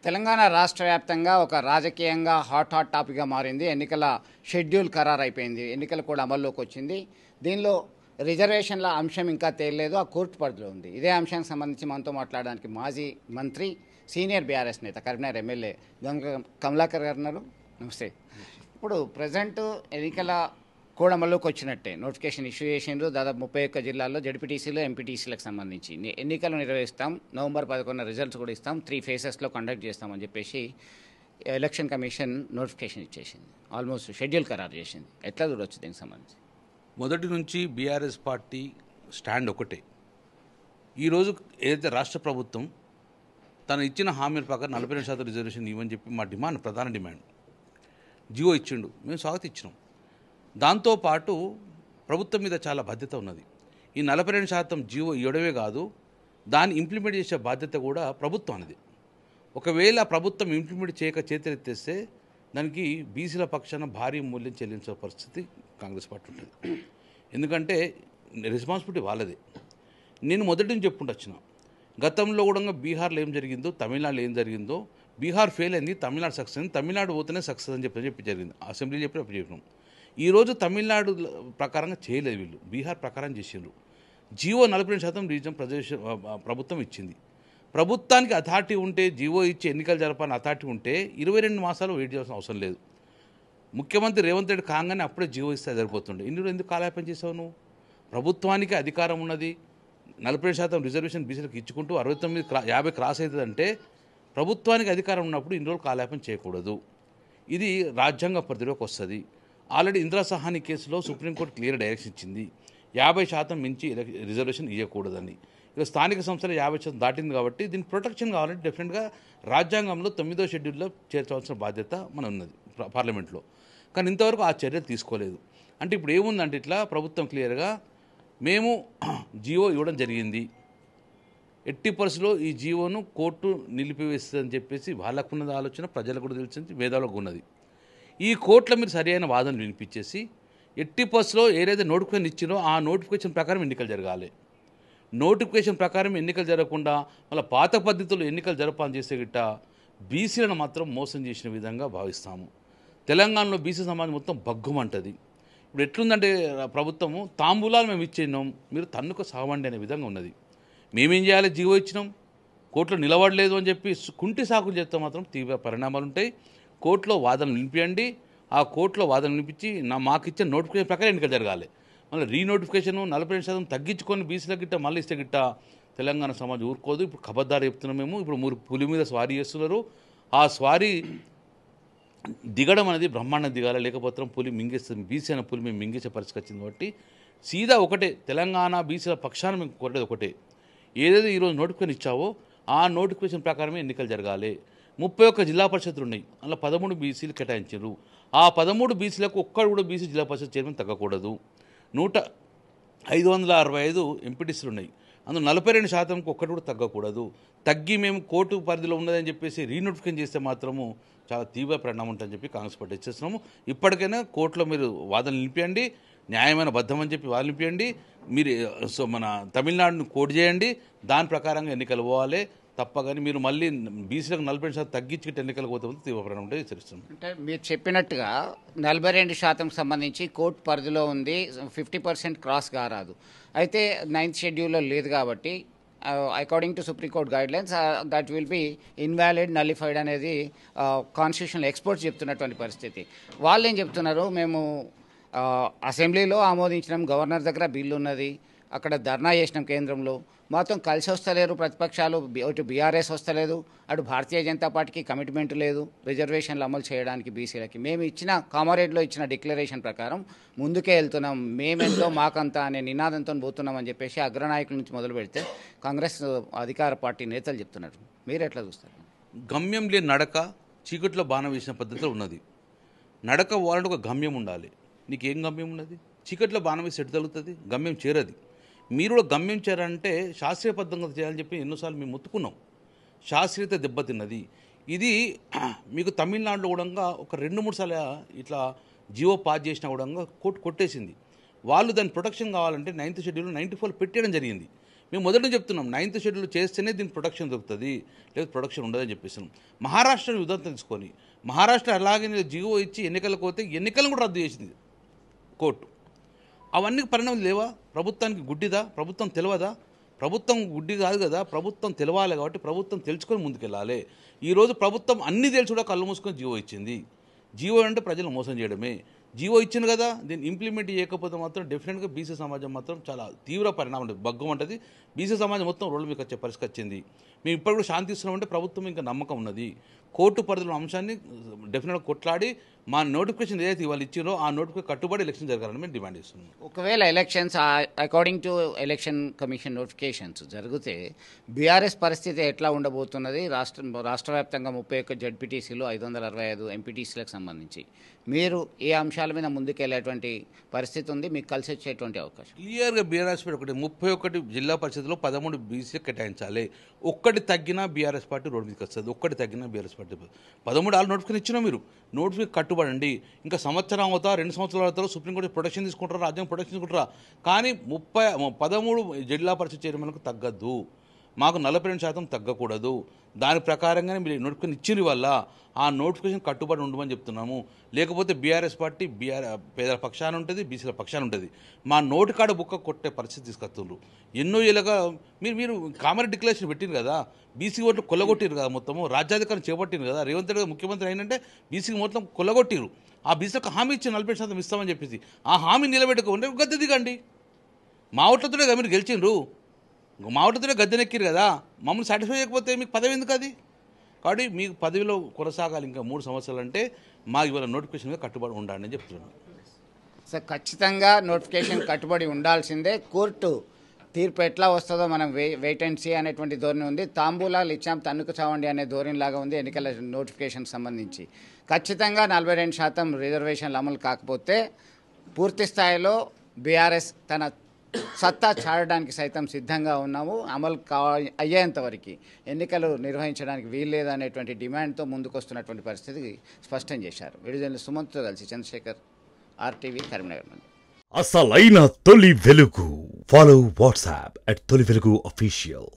తెలంగాణ రాష్ట్ర వ్యాప్తంగా ఒక రాజకీయంగా హాట్ టాపిక్గా మారింది. ఎన్నికల షెడ్యూల్ ఖరారైపోయింది. ఎన్నికలు కూడా అమల్లోకి వచ్చింది. దీనిలో రిజర్వేషన్ల అంశం ఇంకా తేలలేదు, ఆ కోర్టు పరిధిలో ఉంది. ఇదే అంశానికి సంబంధించి మనతో మాట్లాడడానికి మాజీ మంత్రి, సీనియర్ బీఆర్ఎస్ నేత, కరీంనగర్ ఎమ్మెల్యే గంగ కమలాకర్ గారు ఉన్నారు. నమస్తే. ఇప్పుడు ప్రజెంట్ ఎన్నికల కూడా అమల్లోకి వచ్చినట్టే నోటిఫికేషన్ ఇష్యూ చేసిండ్రు. దాదాపు 31 జిల్లాల్లో జడ్పీటీసీలు, ఎంపీటీసీలకు సంబంధించి ఎన్నికలు నిర్వహిస్తాం, నవంబర్ 11 రిజల్ట్స్ కూడా ఇస్తాం, 3 ఫేసెస్లో కండక్ట్ చేస్తామని చెప్పేసి ఎలక్షన్ కమిషన్ నోటిఫికేషన్ ఇచ్చేసింది. ఆల్మోస్ట్ షెడ్యూల్ ఖరారు చేసింది. ఎట్లా చూడొచ్చు దీనికి సంబంధించి? మొదటి నుంచి బీఆర్ఎస్ పార్టీ స్టాండ్ ఒకటే. ఈరోజు ఏదైతే రాష్ట్ర ప్రభుత్వం తను ఇచ్చిన హామీల ప్రకారం 42% రిజర్వేషన్ ఇవ్వని చెప్పి మా డిమాండ్, ప్రధాన డిమాండ్ జియో ఇచ్చిండు, మేము స్వాగతించినాం. దాంతోపాటు ప్రభుత్వం మీద చాలా బాధ్యత ఉన్నది. ఈ 42% జియో ఇవ్వడమే కాదు, దాన్ని ఇంప్లిమెంట్ చేసే బాధ్యత కూడా ప్రభుత్వానిది. ఒకవేళ ప్రభుత్వం ఇంప్లిమెంట్ చేయక చేతులెత్తేస్తే దానికి బీసీల పక్షాన భారీ మూల్యం చెల్లించే పరిస్థితి కాంగ్రెస్ పార్టీ ఉంటుంది. ఎందుకంటే రెస్పాన్సిబిలిటీ వాళ్ళదే. నేను మొదటి నుంచి చెప్పుకుంటూ వచ్చిన, గతంలో కూడా బీహార్లో ఏం జరిగిందో, తమిళనాడులో ఏం జరిగిందో, బీహార్ ఫెయిల్ అయింది, తమిళనాడు సక్సెస్ అయింది, తమిళనాడు పోతేనే సక్సెస్ అని చెప్పి జరిగింది. అసెంబ్లీ అప్పుడు చెప్పినాం. ఈరోజు తమిళనాడు ప్రకారంగా చేయలేదు, వీళ్ళు బీహార్ ప్రకారం చేసిండ్రు. జియో 42% రీజన్ ప్రభుత్వం ఇచ్చింది. ప్రభుత్వానికి అథారిటీ ఉంటే, జియో ఇచ్చి ఎన్నికలు జరపాలని అథారిటీ ఉంటే 22 మాసాలు వెయిట్ చేయాల్సిన అవసరం లేదు. ముఖ్యమంత్రి రేవంత్ రెడ్డి కాగానే అప్పుడే జియో ఇస్తే సరిపోతుండే. ఇన్ని రోజులు ఎందుకు కాలయాపన చేసావు నువ్వు? ప్రభుత్వానికి అధికారం ఉన్నది, 40% రిజర్వేషన్ బీసీలకు ఇచ్చుకుంటూ 50 క్రాస్ అవుతుందంటే ప్రభుత్వానికి అధికారం ఉన్నప్పుడు ఇన్ని రోజులు కాలయాపన చేయకూడదు. ఇది రాజ్యాంగ పరిధిలోకి వస్తుంది. ఆల్రెడీ ఇందిరా సహాని కేసులో సుప్రీంకోర్టు క్లియర్ డైరెక్షన్ ఇచ్చింది, 50% మించి రిజర్వేషన్ ఇవ్వకూడదని. ఇక స్థానిక సంస్థలు 50% దాటింది కాబట్టి దీనికి ప్రొటెక్షన్ కావాలంటే డెఫినెట్గా రాజ్యాంగంలో 9వ షెడ్యూల్లో చేర్చవలసిన బాధ్యత మన ఉన్నది పార్లమెంట్లో. కానీ ఇంతవరకు ఆ చర్యలు తీసుకోలేదు. అంటే ఇప్పుడు ఏముందంటే ఇట్లా ప్రభుత్వం క్లియర్గా మేము జియో ఇవ్వడం జరిగింది, ఎట్టి పరిస్థితుల్లో ఈ జియోను కోర్టు నిలిపివేస్తుందని చెప్పేసి వాళ్ళకున్నది ఆలోచన, ప్రజలకు కూడా తెలిసింది, వేదాలకు ఉన్నది. ఈ కోర్టులో మీరు సరైన వాదనలు వినిపించేసి ఎట్టి పరిస్థితుల్లో ఏదైతే నోటిఫికేషన్ ఇచ్చినో ఆ నోటిఫికేషన్ ప్రకారం ఎన్నికలు జరగాలి. నోటిఫికేషన్ ప్రకారం ఎన్నికలు జరగకుండా మళ్ళీ పాత పద్ధతిలో ఎన్నికలు జరపాలని చేసే గిట్ట బీసీలను మాత్రం మోసం చేసిన విధంగా భావిస్తాము. తెలంగాణలో బీసీ సమాజం మొత్తం బగ్గుమంటది. ఇప్పుడు ఎట్లుందంటే ప్రభుత్వము తాంబూలాలు మేము ఇచ్చినాం, మీరు తన్నుకు సావండి అనే విధంగా ఉన్నది. మేమేం చేయాలి? జీవో ఇచ్చినాం, కోర్టులో నిలబడలేదు అని చెప్పి కుంటి సాకులు చెప్తే మాత్రం తీవ్ర పరిణామాలు ఉంటాయి. కోర్టులో వాదనలు వినిపించండి, ఆ కోర్టులో వాదనలు వినిపించి మాకు ఇచ్చిన నోటిఫికేషన్ ప్రకారం ఎన్నికలు జరగాలి. మళ్ళీ రీనోటిఫికేషన్ 40% తగ్గించుకొని బీసీల గిట్ట మళ్ళీ ఇస్తే గిట్ట తెలంగాణ సమాజం ఊరుకోదు. ఇప్పుడు ఖబర్దారు చెప్తున్నాం మేము. ఇప్పుడు మీరు పులి మీద స్వారీ చేస్తున్నారు, ఆ స్వారీ దిగడం అనేది బ్రహ్మాండం దిగాలి, లేకపోతే పులి మింగేస్తుంది. బీసీ అనే పులి మేము మింగేసే పరిస్థితి వచ్చింది. కాబట్టి సీదా ఒకటే, తెలంగాణ బీసీల పక్షాన మేము కోరేది ఒకటే, ఏదైతే ఈరోజు నోటిఫికేషన్ ఇచ్చావో ఆ నోటిఫికేషన్ ప్రకారమే ఎన్నికలు జరగాలి. 31 జిల్లా పరిషత్తులు ఉన్నాయి, అందులో 13 బీసీలు కేటాయించారు. ఆ 13 బీసీలకు ఒక్కడు కూడా బీసీ జిల్లా పరిషత్ చైర్మన్ తగ్గకూడదు. 565 ఎంపీటీసీలు ఉన్నాయి, అందులో 42%కు ఒక్కటి కూడా తగ్గకూడదు. తగ్గి మేము కోర్టు పరిధిలో ఉన్నదని చెప్పేసి రీనోటిఫికేషన్ చేస్తే మాత్రము చాలా తీవ్ర పరిణామం ఉంటుందని చెప్పి కాంగ్రెస్ పార్టీ ఇచ్చేస్తున్నాము. ఇప్పటికైనా కోర్టులో మీరు వాదనలు నిలిపియండి, న్యాయమైన బద్దం అని చెప్పి వాళ్ళు నిలిపియండి. మీరు మన తమిళనాడును కోడ్ చేయండి, దాని ప్రకారంగా ఎన్నికలు పోవాలి తప్ప. కానీ మీరు మళ్ళీ బీసీలకు 40% తగ్గించి ఎన్నికలు పోతే తీవ్ర పరిణామం ఉంటే హెచ్చరిస్తున్నాం. అంటే మీరు చెప్పినట్టుగా 42% సంబంధించి కోర్టు పరిధిలో ఉంది, 50% క్రాస్ కారాదు. అయితే 9th షెడ్యూల్లో లేదు కాబట్టి according to supreme court guidelines that will be invalid, nullified అనేది కాన్స్టిట్యూషనల్ ఎక్స్పర్ట్స్ చెప్తున్నటువంటి పరిస్థితి. వాళ్ళు ఏం చెప్తున్నారు? మేము అసెంబ్లీలో ఆమోదించినాం, గవర్నర్ దగ్గర బిల్లు ఉన్నది, అక్కడ ధర్నా చేసినాం కేంద్రంలో, మొత్తం కలిసి వస్తలేరు ప్రతిపక్షాలు, ఇటు బీఆర్ఎస్ వస్తలేదు, అటు భారతీయ జనతా పార్టీకి కమిట్మెంట్ లేదు రిజర్వేషన్లు అమలు చేయడానికి బీసీలకి. మేము ఇచ్చిన కామారేడ్లో ఇచ్చిన డిక్లరేషన్ ప్రకారం ముందుకే వెళ్తున్నాం, మేమెంతో మాకంతా అనే నినాదంతో పోతున్నామని చెప్పేసి అగ్రనాయకుల నుంచి మొదలు పెడితే కాంగ్రెస్ అధికార పార్టీ నేతలు చెప్తున్నారు. మీరు ఎట్లా చూస్తారు? గమ్యం లేని నడక చీకట్లో బాణం వేసిన పద్ధతిలో ఉన్నది. నడక పోవాలంటే ఒక గమ్యం ఉండాలి. నీకేం గమ్యం ఉన్నది? చీకట్లో బాణం వేసి ఎటు తగులుతుంది? గమ్యం చేరది. మీరు కూడా గమ్యం చేరాలంటే శాస్త్రీయబద్ధంగా చేయాలని చెప్పి ఎన్నోసార్లు మేము మొత్తుకున్నాం. శాస్త్రీయత దెబ్బతిన్నది. ఇది మీకు తమిళనాడులో కూడా ఒక 2-3 సార్లు ఇట్లా జియో పాస్ చేసినా కూడా కోర్టు కొట్టేసింది. వాళ్ళు దాని ప్రొటెక్షన్ కావాలంటే 9th షెడ్యూల్ 94 పెట్టేయడం జరిగింది. మేము మొదటి నుంచి చెప్తున్నాం 9th షెడ్యూల్ చేస్తేనే దీనికి ప్రొటెక్షన్ దొరుకుతుంది, లేదా ప్రొటెక్షన్ ఉండదని చెప్పేస్తున్నాం. మహారాష్ట్రని ఉదాహరణ తీసుకొని మహారాష్ట్ర అలాగే జీవో ఇచ్చి ఎన్నికలకు పోతే ఎన్నికలను కూడా రద్దు చేసింది కోర్టు. అవన్నీ పరిణామాలు లేవా? ప్రభుత్వానికి గుడ్డిదా? ప్రభుత్వం తెలియదా? ప్రభుత్వం గుడ్డి కాదు కదా, ప్రభుత్వం తెలవాలి కాబట్టి ప్రభుత్వం తెలుసుకొని ముందుకెళ్ళాలి. ఈరోజు ప్రభుత్వం అన్నీ తెలిసి కూడా కళ్ళు మూసుకొని జీవో ఇచ్చింది. జీవో అంటే ప్రజలు మోసం చేయడమే. జీవో ఇచ్చింది కదా, దీన్ని ఇంప్లిమెంట్ చేయకపోతే మాత్రం డెఫినెట్గా బీసీ సమాజం మాత్రం చాలా తీవ్ర పరిణామం ఉంటుంది, భగ్గం ఉంటుంది. బీసీ సమాజం మొత్తం రోడ్ల మీకు వచ్చే పరిస్థితి వచ్చింది. మేము ఇప్పుడు కూడా శాంతి ఇస్తున్నామంటే ప్రభుత్వం ఇంకా నమ్మకం ఉన్నది. కోర్టు పరిధిలో అంశాన్ని డెఫినెట్గా కొట్లాడి మా నోటిఫికేషన్ ఏదైతే ఇవాళ ఇచ్చారో ఆ నోటిఫికేషన్ కట్టుబడి ఎలక్షన్ జరగాలని మేము డిమాండ్ చేస్తున్నాం. ఒకవేళ elections according to election commission notifications జరిగితే బీఆర్ఎస్ పరిస్థితి ఎట్లా ఉండబోతున్నది? రాష్ట్ర వ్యాప్తంగా 31 జడ్పీటీసీలు 565 ఎంపీటీసీలకు సంబంధించి మీరు ఏ అంశాల మీద ముందుకెళ్ళేటువంటి పరిస్థితి ఉంది? మీకు కలిసి వచ్చేటువంటి అవకాశం క్లియర్గా బీఆర్ఎస్ పార్టీ ఒకటి 31 జిల్లా పరిషత్లో 13 బీసీ కేటాయించాలి. ఒక్కటి తగ్గినా బీఆర్ఎస్ పార్టీ రోడ్డు మీదకి వస్తుంది. ఒక్కటి తగ్గినా బీఆర్ఎస్ పార్టీ 13 ఆళ్ళు నోటిఫికేషన్ ఇచ్చినా మీరు నోటిఫికేషన్ కట్టుబడండి. ఇంకా సంవత్సరం అవుతా 2 సంవత్సరాల అవుతారో సుప్రీంకోర్టు ప్రొటెక్షన్ తీసుకుంటారా, రాజ్యాంగం ప్రొటెక్షన్ తీసుకుంటారా, కానీ 13 జిల్లా పరిషత్ చైర్మన్లకు తగ్గద్దు. మాకు 42% తగ్గకూడదు. దాని ప్రకారంగానే మీరు నోటిఫికేషన్ ఇచ్చిన వల్ల ఆ నోటిఫికేషన్ కట్టుబడి ఉండమని చెప్తున్నాము. లేకపోతే బీఆర్ఎస్ పార్టీ పేదల పక్షాన ఉంటుంది, బీసీల పక్షాన ఉంటుంది. మా నోటికాడ బుక్క కొట్టే పరిస్థితి తీసుకొస్తున్నారు. ఎన్నో ఏళ్ళగా మీరు కామన్ డిక్లరేషన్ పెట్టింది కదా, బీసీ ఓట్లు కొల్లగొట్టిరు కదా, మొత్తము రాజ్యాధికారం చేపట్టింది కదా. రేవంత్ రెడ్డి ముఖ్యమంత్రి అయినంటే బీసీకి మొత్తం కొల్లగొట్టిరు. ఆ బీసీలకు హామీ ఇచ్చి 40% ఇస్తామని చెప్పేసి ఆ హామీ నిలబెట్టుకుంటే గద్దె దిగండి. మా ఓట్లతోనే కదా మీరు గెలిచిండ్రు, మా ఓట్లతోనే గద్దెనెక్కిరు కదా. మమ్మల్ని సాటిస్ఫై చేయకపోతే మీకు పదవి ఎందుకు? అది కాబట్టి మీకు పదవిలో కొనసాగాలి ఇంకా 3 సంవత్సరాలు అంటే మాకు ఇవాళ నోటిఫికేషన్గా కట్టుబడి ఉండాలని అని చెప్తున్నాను. సార్ ఖచ్చితంగా నోటిఫికేషన్ కట్టుబడి ఉండాల్సిందే. కోర్టు తీర్పు ఎట్లా వస్తుందో మనం వెయిట్ అండ్ సీ అనేటువంటి ధోరణి ఉంది. తాంబూలాలు ఇచ్చాం తన్నుకు చావండి అనే ధోరణిలాగా ఉంది ఎన్నికల నోటిఫికేషన్ సంబంధించి. ఖచ్చితంగా 42% రిజర్వేషన్లు అమలు కాకపోతే పూర్తి స్థాయిలో బీఆర్ఎస్ తన సత్తా చాడడానికి సైతం సిద్ధంగా ఉన్నాము. అమలు అయ్యేంత వరకు ఎన్నికలు నిర్వహించడానికి వీల్లేదు అనేటువంటి డిమాండ్తో ముందుకొస్తున్నటువంటి పరిస్థితి స్పష్టం చేశారు. విడుదల సుమంత్తో కలిసి చంద్రశేఖర్, ఆర్టీవీ, కరీంనగర్ నుండి. అసలైన తొలి వెలుగు. ఫాలో వాట్సాప్ @తొలి వెలుగు అఫీషియల్.